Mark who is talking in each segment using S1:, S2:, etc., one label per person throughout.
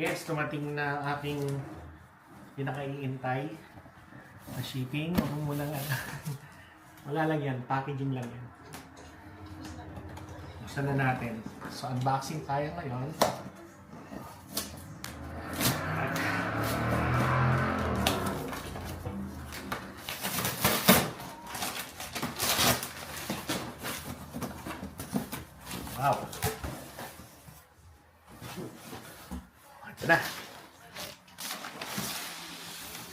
S1: Yes, tumating na ang aking pinakaiintay na shipping. Huwag mo muna nga. Wala lang yan, packaging lang yan. Buksan na natin. So, unboxing tayo ngayon. Wow. Ito na.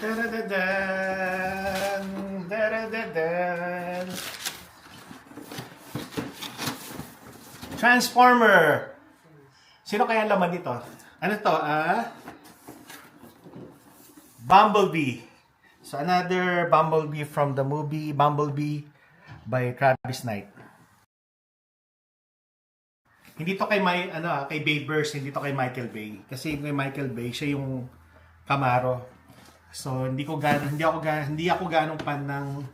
S1: Daradadan, daradadan. Transformer. Sino kaya laman dito? Ano to? Bumblebee. So another Bumblebee from the movie Bumblebee by Travis Knight. Hindi to kay kay Bay Burst, hindi to kay Michael Bay. Kasi kay Michael Bay, siya yung Camaro. So hindi ako ganong fan ng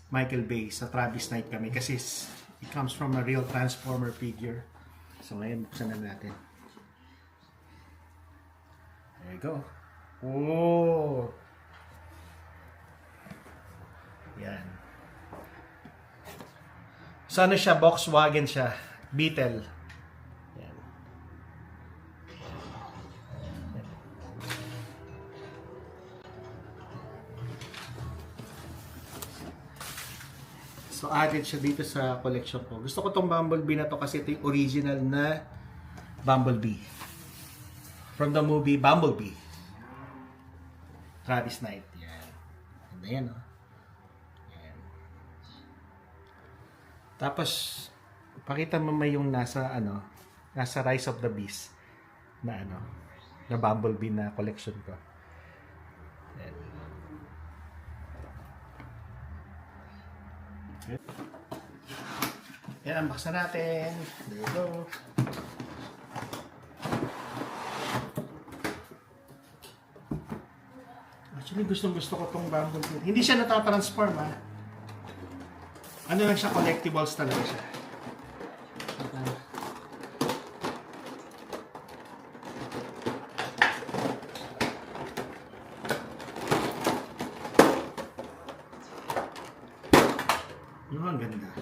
S1: Michael Bay. Sa Travis Knight kami kasi it comes from a real Transformer figure. So ngayon buksan na natin. There you go. Oh. Yan. So ano siya? Volkswagen siya. Beetle. Yan. So added siya dito sa collection ko. Gusto ko tong Bumblebee na to kasi ito yung original na Bumblebee. From the movie Bumblebee. Travis Knight. Yan. Ganda yan, oh. Yan. Tapos pakita mo may yung nasa Rise of the Beast na na Bumblebee na collection ko. Yan. Yan, unbox na natin. There you go. Actually, gusto ko tong Bumblebee. Hindi siya natatransform, ha. Ano lang siya, collectibles talaga siya. Ang ganda.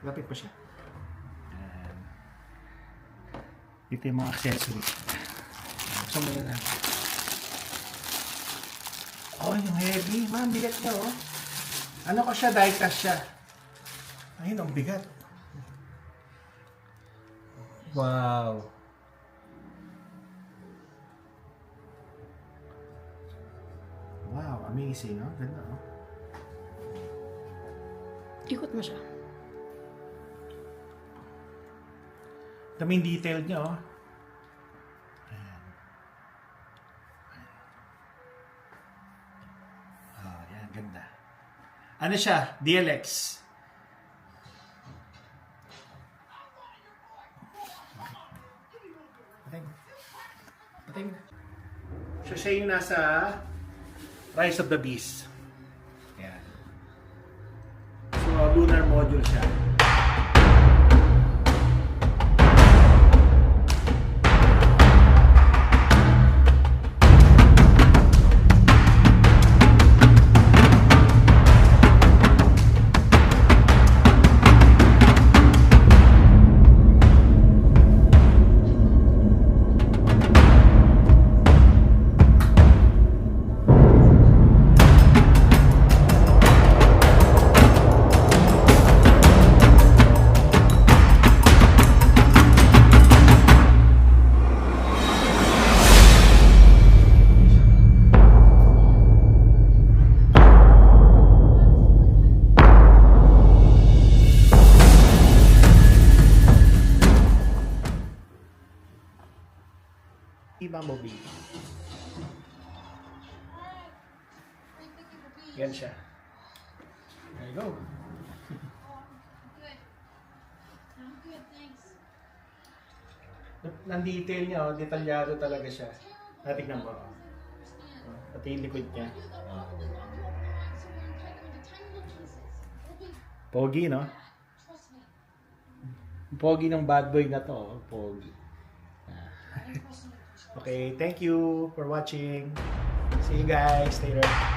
S1: Lapit pa siya. Dito yung mga accessories. Buksan mo na. Oh, yung heavy. Man, bigat niya, oh. Ano ko siya? Die-cast siya. Ayun, ang bigat. Wow. Wow, amazing, no? Ganda, no?
S2: Ikot mo siya.
S1: Daming detail niya, oh. Ayan. Oh, yan, ganda. Ano siya? DLX. Pating. So, siya yung nasa Rise of the Beast. Ayan. So, lunar module siya. Bumblebee. Yan siya. There you go. Nang-detail niya, oh, detalyado talaga siya. Tignan mo. Pati yung likod niya. Pogi, no? Pogi ng bad boy na to. Pogi. Okay, thank you for watching. See you guys later.